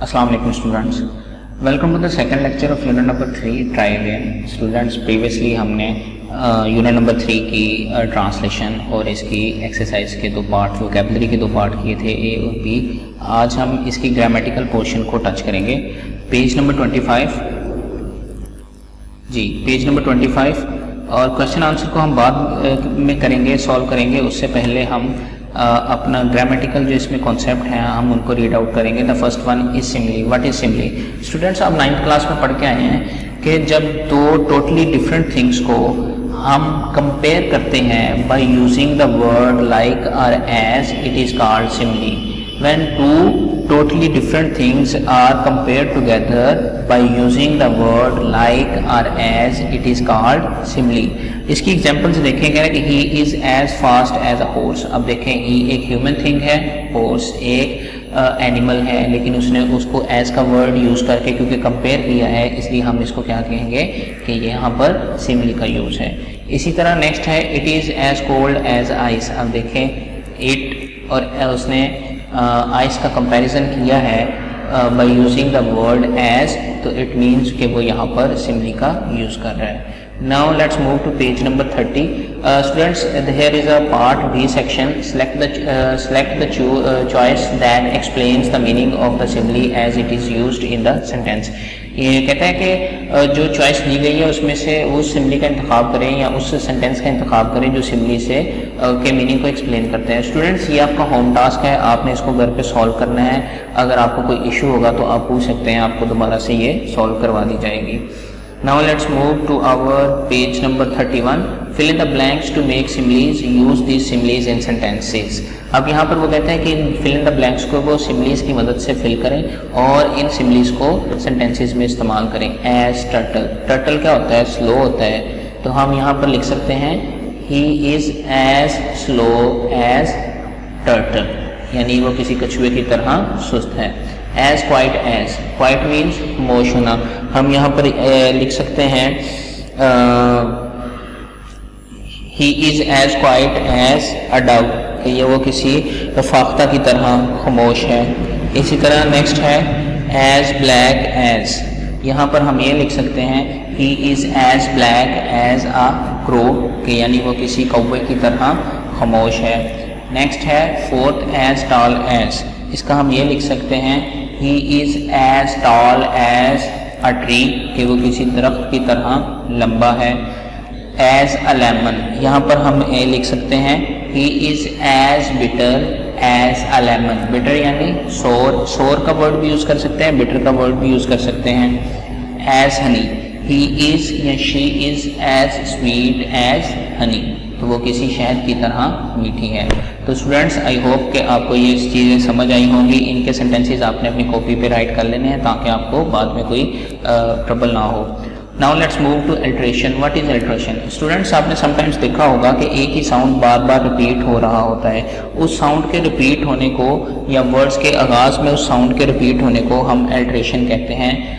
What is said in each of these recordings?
Assalamu alaikum students. Welcome to the second lecture of unit number 3 try again. Students previously हमने unit number 3 की translation और इसकी exercise के दो part vocabulary के दो पार्ट किए थे ए और बी। आज हम इसकी ग्रामेटिकल पोर्शन को टच करेंगे। पेज नंबर 25 जी, पेज नंबर 25 और क्वेश्चन आंसर को हम बाद में करेंगे, सॉल्व करेंगे। उससे पहले हम अपना ग्रामेटिकल जो इसमें कॉन्सेप्ट है हम उनको रीड आउट करेंगे। The first one is simile. What is simile? Students आप 9th क्लास में पढ़ के आए हैं कि जब दो टोटली डिफरेंट थिंग्स को हम कंपेयर करते हैं by using the word like और as, it is called simile. When two totally different things are compared together by using the word like or as, it is called simile। इसकी example से देखेंगे कि he is as fast as a horse। अब देखें he एक human thing है, horse एक animal है, लेकिन उसने उसको as का वर्ड यूज करके क्योंकि कंपेयर किया है इसलिए हम इसको क्या कहेंगे कि यहाँ पर सिमली का यूज है। इसी तरह नेक्स्ट है it is as cold as ice। अब देखें it और उसने आइस का कंपैरिजन किया है by using the word as, तो इट मीन्स कि वो यहाँ पर सिमली का यूज कर रहा है। Now let's move to page number 30। Students here is a part B section. Select the choice that explains the meaning of the simile as it is used in the sentence. ये कहता है कि जो choice दी गई है उसमें से उस सिमली का इंतखाब करें या उस सेंटेंस का इंतखाब करें जो सिमली से के मीनिंग को एक्सप्लेन करते हैं। स्टूडेंट्स ये आपका होम टास्क है, आपने इसको घर पे सॉल्व करना है। अगर आपको कोई इशू होगा तो आप पूछ सकते हैं, आपको दोबारा से ये सॉल्व करवा दी जाएगी। Now let's move to our page number 31। Fill in the blanks to make similes, use these similes in sentences. अब यहाँ पर वो कहते हैं कि फिल इन द ब्लैंक्स को वो सिमलीज की मदद से फिल करें और इन सिमलीज को सेंटेंसेस में इस्तेमाल करें। एज टर्टल, टर्टल क्या होता है? स्लो होता है। तो हम यहाँ पर लिख सकते हैं he is as slow as turtle, यानी वो किसी कछुए की तरह सुस्त है। As quiet, as quiet means खामोश होना। हम यहाँ पर लिख सकते हैं he is as quiet as a dove, ये वो किसी फाख्ता की तरह खामोश है। इसी तरह नेक्स्ट है एज ब्लैक एज। यहाँ पर हम ये लिख सकते हैं he is as black as a crow, यानी वो किसी कौवे की तरह खामोश है। नेक्स्ट है फोर्थ एज टॉल एज। इसका हम ये लिख सकते हैं he is as tall as a tree, कि वो किसी दरख्त की तरह लंबा है। एज अ लेमन, यहाँ पर हम ये लिख सकते हैं he is as bitter as a lemon. Bitter यानी सोर, सोर का वर्ड भी यूज कर सकते हैं, बिटर का वर्ड भी यूज कर सकते हैं। एज हनी, ही इज या she is as sweet as honey, तो वो किसी शहद की तरह मीठी है। तो स्टूडेंट्स आई होप कि आपको ये चीज़ें समझ आई होंगी। इनके सेंटेंसेस आपने अपनी कॉपी पे राइट कर लेने हैं ताकि आपको बाद में कोई ट्रबल ना हो। Now let's move to alliteration. What is alliteration? Students आपने समटाइम्स देखा होगा कि एक ही साउंड बार बार रिपीट हो रहा होता है। उस साउंड के रिपीट होने को या वर्ड्स के आगाज़ में उस साउंड के रिपीट होने को हम अल्ट्रेशन कहते हैं।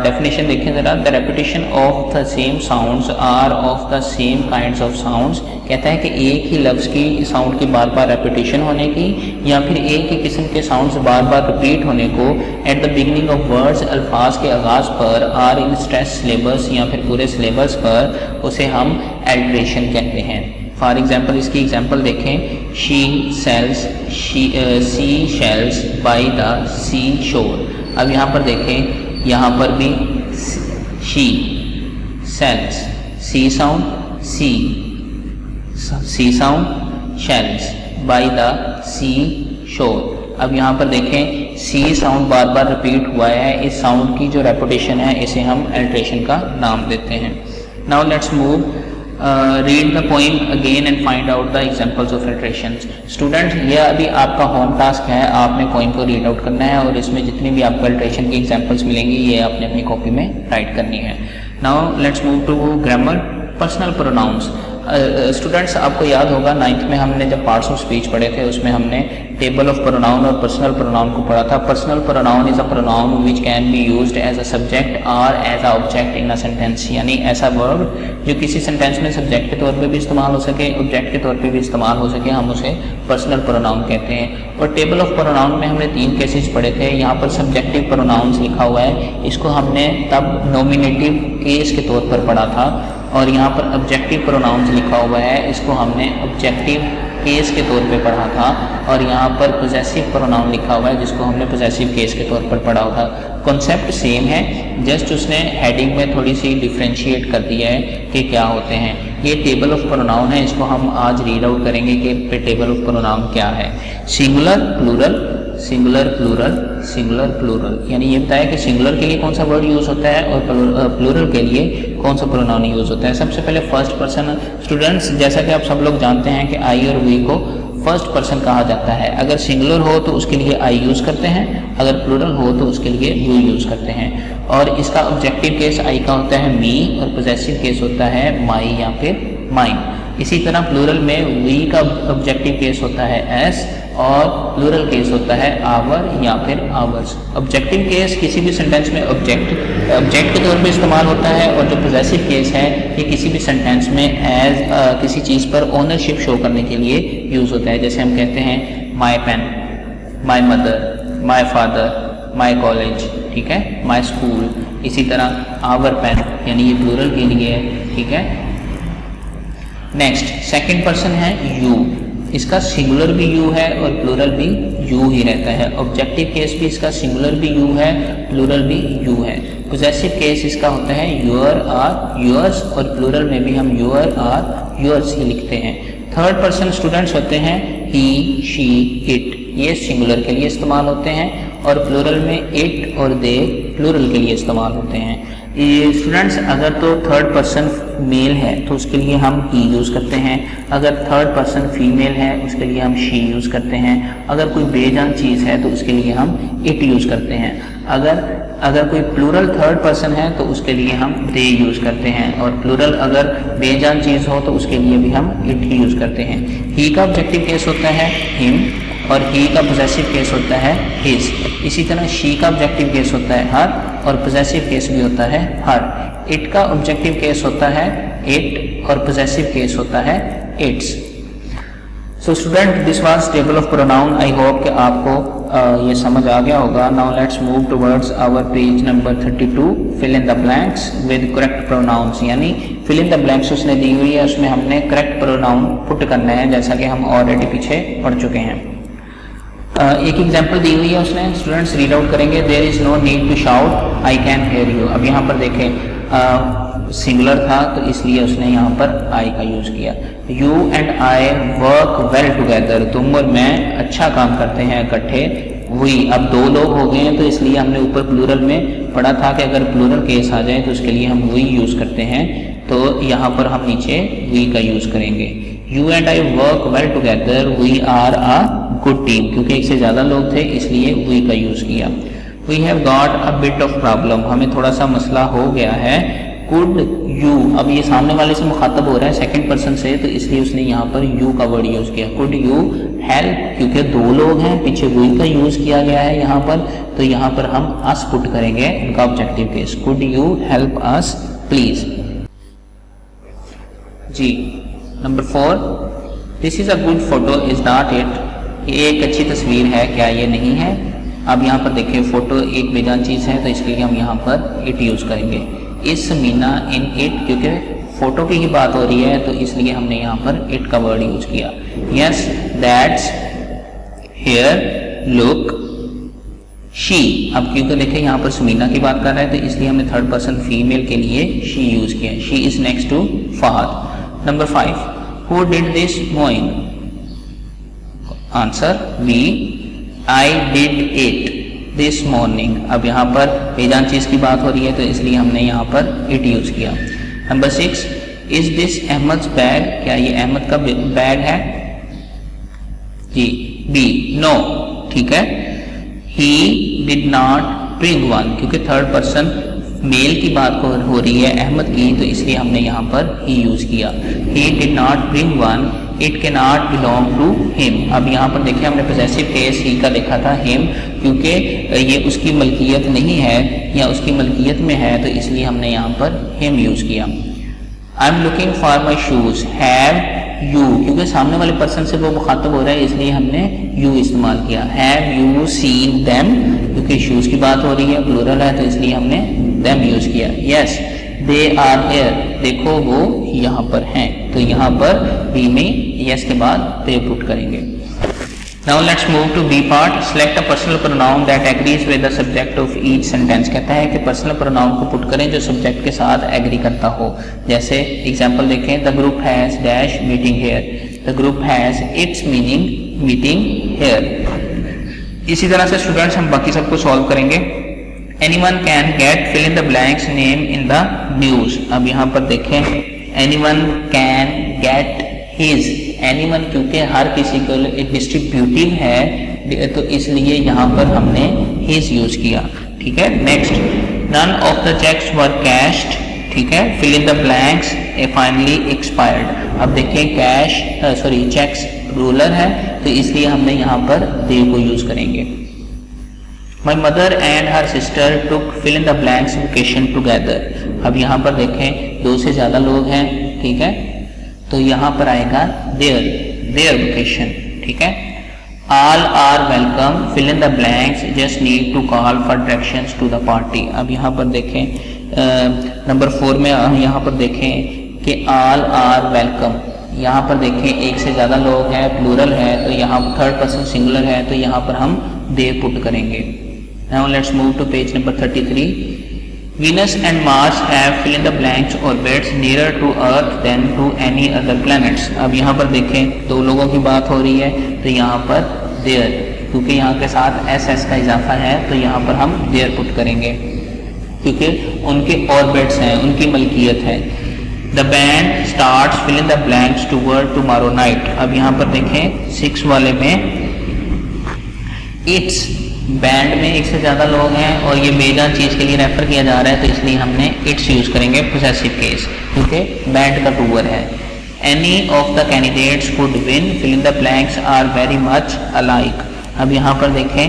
डेफिनेशन देखें ज़रा। The repetition of the same sounds are of the same kinds of sounds. कहता है कि एक ही लफ्ज़ की साउंड की बार बार रेपिटेशन होने की या फिर एक ही किस्म के साउंड्स बार बार रिपीट होने को at the beginning of words, अल्फाज के आगाज़ पर, आर इन स्ट्रेस सिलेबस या फिर पूरे सिलेबस पर, उसे हम एल्ट्रेशन कहते हैं। फॉर एग्जाम्पल इसकी एग्जाम्पल देखें। She sells sea shells by the sea shore. अब यहाँ पर देखें, यहाँ पर भी she sells, sea sound sea sound shells by the sea shore. अब यहाँ पर देखें सी साउंड बार बार रिपीट हुआ है, इस साउंड की जो रेपिटेशन है इसे हम अल्ट्रेशन का नाम देते हैं। Now let's move read the poem again and find out the examples of alteration. Students ये अभी आपका होम टास्क है, आपने पोइम को रीड आउट करना है और इसमें जितनी भी आपको अल्ट्रेशन की एग्जांपल्स मिलेंगी ये आपने अपनी कॉपी में राइट करनी है। Now let's move to grammar. Personal pronouns. Students आपको याद होगा 9th में हमने जब पार्ट्स ऑफ स्पीच पढ़े थे उसमें हमने टेबल ऑफ प्रोनाउन और पर्सनल प्रोनाउन को पढ़ा था। Personal pronoun is a pronoun which can be used as a subject और as a object in a sentence, यानी ऐसा वर्ब जो किसी सेंटेंस में सब्जेक्ट के तौर पे भी इस्तेमाल हो सके, ऑब्जेक्ट के तौर पे भी इस्तेमाल हो सके, हम उसे पर्सनल प्रोनाउन कहते हैं। और टेबल ऑफ प्रोनाउन में हमने 3 केसेस पढ़े थे। यहाँ पर सब्जेक्टिव प्रोनाउंस लिखा हुआ है, इसको हमने तब नॉमिनेटिव केस के तौर पर पढ़ा था। और यहाँ पर ऑब्जेक्टिव प्रोनाउंस लिखा हुआ है, इसको हमने ऑब्जेक्टिव केस के तौर पे पढ़ा था। और यहाँ पर पोजेसिव प्रोनाउन लिखा हुआ है, जिसको हमने पोजेसिव केस के तौर पर पढ़ा था। कॉन्सेप्ट सेम है, जस्ट उसने हेडिंग में थोड़ी सी डिफ्रेंशिएट कर दिया है कि क्या होते हैं। ये टेबल ऑफ प्रोनाउन है, इसको हम आज रीड आउट करेंगे कि टेबल ऑफ प्रोनाउन क्या है। Singular plural, singular plural, singular plural, यानी ये बताया कि सिंगुलर के लिए कौन सा वर्ड यूज होता है और प्लूरल के लिए कौन सा प्रोनाउन यूज होता है। सबसे पहले फर्स्ट पर्सन। स्टूडेंट्स, जैसा कि आप सब लोग जानते हैं कि आई और वी को फर्स्ट पर्सन कहा जाता है। अगर सिंगुलर हो तो उसके लिए आई यूज करते हैं, अगर प्लूरल हो तो उसके लिए यू यूज करते हैं। और इसका ऑब्जेक्टिव केस आई का होता है मी और पोजेसिव केस होता है माई या फिर माइन। इसी तरह प्लूरल में वी का ऑब्जेक्टिव केस होता है एस और प्लूरल केस होता है आवर या फिर आवर्स। ऑब्जेक्टिव केस किसी भी सेंटेंस में ऑब्जेक्ट के तौर पे इस्तेमाल होता है, और जो पोजेसिव केस है ये किसी भी सेंटेंस में एज किसी चीज़ पर ओनरशिप शो करने के लिए यूज़ होता है। जैसे हम कहते हैं my pen, my mother, my father, my college, ठीक है, माई स्कूल। इसी तरह आवर पेन, यानी ये प्लूरल के लिए है, ठीक है। नेक्स्ट सेकंड पर्सन है यू। इसका सिंगुलर भी यू है और प्लूरल भी यू ही रहता है। ऑब्जेक्टिव केस भी इसका सिंगुलर भी यू है, प्लूरल भी यू है। पोजेसिव केस इसका होता है योर आर योर्स, और प्लूरल में भी हम योर आर योर्स ही लिखते हैं। थर्ड पर्सन स्टूडेंट्स होते हैं ही, शी, इट, ये सिंगुलर के लिए इस्तेमाल होते हैं, और प्लूरल में इट और दे प्लूरल के लिए इस्तेमाल होते हैं। ये स्टूडेंट्स, अगर तो थर्ड पर्सन मेल है तो उसके लिए हम ही यूज़ करते हैं, अगर थर्ड पर्सन फीमेल है उसके लिए हम शी यूज़ करते हैं, अगर कोई बेजान चीज़ है तो उसके लिए हम इट यूज़ करते हैं, अगर कोई प्लूरल थर्ड पर्सन है तो उसके लिए हम दे यूज़ करते हैं, और प्लूरल अगर बेजान चीज़ हो तो उसके लिए भी हम इट ही यूज़ करते हैं। ही का ऑब्जेक्टिव केस होता है हिम, और ही का पोजेसिव केस होता है हिज। इसी तरह शी का ऑब्जेक्टिव केस होता है हर, और पोजेसिव केस भी होता है हर। इट का ऑब्जेक्टिव केस होता है इट, और पोजेसिव केस होता है its. So student, this was table of pronoun. I hope कि आपको ये समझ आ गया होगा। Now let's move towards our page number 32, fill in the blanks with correct pronouns, यानी फिल इन द ब्लैंक्स उसने दी हुई है, उसमें हमने करेक्ट प्रोनाउन पुट करना है, जैसा कि हम ऑलरेडी पीछे पढ़ चुके हैं। एक एग्जाम्पल दी हुई है उसने, स्टूडेंट्स रीड आउट करेंगे। There is no need to shout, I can hear you. अब यहाँ पर देखें सिंगुलर था तो इसलिए उसने यहाँ पर आई का यूज किया। You and I work well together, तुम और मैं अच्छा काम करते हैं इकट्ठे। वी, अब 2 लोग हो गए हैं तो इसलिए हमने ऊपर प्लूरल में पढ़ा था कि अगर प्लूरल केस आ जाए तो उसके लिए हम वी यूज करते हैं, तो यहाँ पर हम नीचे वी का यूज करेंगे। You and I work well together, we are a good team, क्योंकि एक से ज़्यादा लोग थे इसलिए वी का यूज़ किया। We have got a bit of problem, हमें थोड़ा सा मसला हो गया है। कुड यू, अब ये सामने वाले से मुखातब हो रहा है सेकंड पर्सन से, तो इसलिए उसने यहाँ पर यू का वर्ड यूज़ किया। कुड यू हेल्प, क्योंकि 2 लोग हैं, पीछे वी का यूज़ किया गया है यहाँ पर, तो यहाँ पर हम अस पुट करेंगे उनका objective case. Could you help us please. जी number 4, this is a good photo, is not it, ये एक अच्छी तस्वीर है, क्या ये नहीं है। अब यहाँ पर देखिए फोटो एक बेजान चीज़ है तो इसके लिए हम यहाँ पर इट यूज़ करेंगे। इस मीना इन इट, क्योंकि फोटो की ही बात हो रही है तो इसलिए हमने यहाँ पर इट का वर्ड यूज़ किया। Yes that's here look she, अब क्योंकि देखिए यहाँ पर समीना की बात कर रहा है तो इसलिए हमने थर्ड पर्सन फीमेल के लिए शी यूज़ किया। She is next to Fahad. Number 5, who did this mowing, answer B, I did it this morning. अब यहाँ पर बेजान चीज़ की बात हो रही है तो इसलिए हमने यहाँ पर इट यूज़ किया। Number 6, is this Ahmad bag, क्या ये अहमद का बैग है? जी बी, नो, ठीक है। ही डिड नॉट ब्रिंग वन, क्योंकि थर्ड पर्सन मेल की बात हो रही है अहमद की, तो इसलिए हमने यहाँ पर ही यूज़ किया। He did not bring one, it can not belong to him. अब यहाँ पर देखिए हमने पोजेसिव केस ही का लिखा था हिम, क्योंकि ये उसकी मलकियत नहीं है या उसकी मलकियत में है, तो इसलिए हमने यहाँ पर हिम यूज़ किया। I am looking for my shoes, have you, क्योंकि सामने वाले पर्सन से वो मुखातब हो रहा है इसलिए हमने यू इस्तेमाल किया। हैव यू सीन देम, क्योंकि शूज़ की बात हो रही है, प्लूरल है, तो इसलिए हमने देम यूज़ किया। यस दे आर हियर, देखो वो यहाँ पर हैं, तो यहाँ पर बी में यस के बाद दे पुट करेंगे। Now let's move to B part. Select a personal pronoun that agrees with the subject of each sentence. कहता है कि personal pronoun को पुट करें जो subject के साथ एग्री करता हो। जैसे एग्जाम्पल देखें, the group has dash meeting here, the group has its meeting here। इसी तरह से स्टूडेंट्स हम बाकी सबको सॉल्व करेंगे। Anyone can get fill in the blanks name in the news। अब यहाँ पर देखें, anyone can get his, animal क्योंकि हर किसी को एक डिस्ट्रीब्यूटिव है, तो इसलिए यहाँ पर हमने हिज यूज किया। ठीक है, next, none of the cheques were cashed. ठीक है, fill in the blanks finally expired. अब देखें कैश चेक्स रूलर है, तो इसलिए हमने यहाँ पर दे को यूज करेंगे। My mother and her sister took fill in the blanks vacation together. अब यहाँ पर देखें दो से ज्यादा लोग हैं, ठीक है, तो यहाँ पर आएगा देयर वेकेशन। ठीक है, all are welcome fill in the blanks just need to call for directions to the party. अब यहाँ पर देखें नंबर 4 में यहाँ पर देखें कि ऑल आर वेलकम, यहाँ पर देखें एक से ज़्यादा लोग हैं, प्लूरल है, तो यहाँ थर्ड पर्सन सिंगुलर है, तो यहाँ पर हम दे पुट करेंगे। Now let's move to page number 33। Venus and Mars have fill in the blanks orbits nearer to Earth than to any other planets। अब यहाँ पर देखें दो लोगों की बात हो रही है, तो यहाँ पर देयर, क्योंकि यहाँ के साथ एस का इजाफा है, तो यहाँ पर हम देयर पुट करेंगे क्योंकि उनके ऑर्बिट्स हैं, उनकी मलकियत है। The band starts fill in the blanks toward tomorrow night. अब यहाँ पर देखें 6 वाले में इट्स, बैंड में एक से ज़्यादा लोग हैं और ये बेजा चीज़ के लिए रेफर किया जा रहा है, तो इसलिए हमने इट्स यूज़ करेंगे पोसेसिव केस, क्योंकि बैंड का टूवर है। Any of the candidates could win fill in the blanks are very much alike. अब यहाँ पर देखें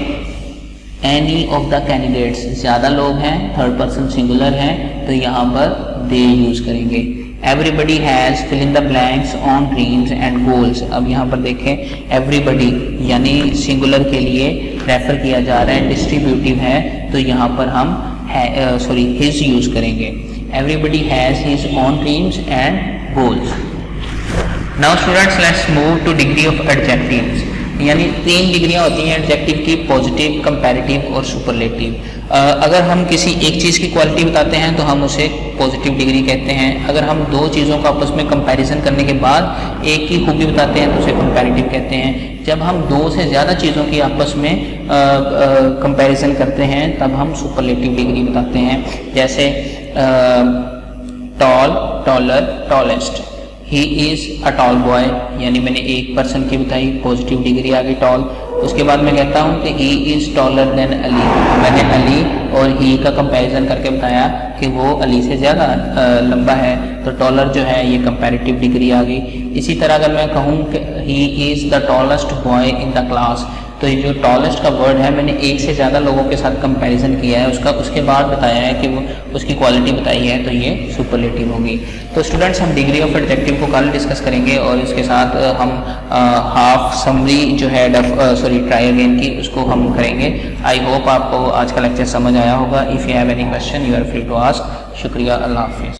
एनी ऑफ द कैंडिडेट्स, ज़्यादा लोग हैं, थर्ड पर्सन सिंगुलर है, तो यहाँ पर दे यूज़ करेंगे। Everybody has fill in the blanks on dreams and goals. अब यहाँ पर देखें एवरीबडी यानी सिंगुलर के लिए रेफर किया जा रहा है, डिस्ट्रीब्यूटिव है, तो यहाँ पर हम हिज यूज करेंगे। Everybody has his on dreams and goals. Now students let's move two degree of adjectives. यानी 3 डिग्रियां होती हैं एडजेक्टिव की, पॉजिटिव, कंपैरेटिव और सुपरलेटिव। अगर हम किसी एक चीज़ की क्वालिटी बताते हैं तो हम उसे पॉजिटिव डिग्री कहते हैं। अगर हम दो चीज़ों का आपस में कंपैरिजन करने के बाद एक की खूबी बताते हैं तो उसे कंपैरेटिव कहते हैं। जब हम 2 से ज़्यादा चीज़ों की आपस में कंपैरिजन करते हैं तब हम सुपरलेटिव डिग्री बताते हैं। जैसे tall, taller, tallest. He is a tall boy, यानी मैंने एक पर्सन की बताई, पॉजिटिव डिग्री आ गई टॉल। उसके बाद मैं कहता हूँ कि he is taller than Ali, मैंने अली और ही का कंपैरिजन करके बताया कि वो अली से ज़्यादा लंबा है, तो टॉलर जो है ये कंपैरेटिव डिग्री आ गई। इसी तरह अगर मैं कहूँ कि he is the tallest boy in the class, तो ये जो टॉलेस्ट का वर्ड है मैंने एक से ज़्यादा लोगों के साथ कंपैरिजन किया है, उसके बाद बताया है कि वो उसकी क्वालिटी बताई है, तो ये सुपरलेटिव होगी। तो स्टूडेंट्स हम डिग्री ऑफ एडजेक्टिव को कल डिस्कस करेंगे और इसके साथ हम हाफ समरी जो है ट्राई अगेन की उसको हम करेंगे। आई होप आपको आज का लेक्चर समझ आया होगा। If you have any question you are free to ask. शुक्रिया, अल्लाह हाफिज़।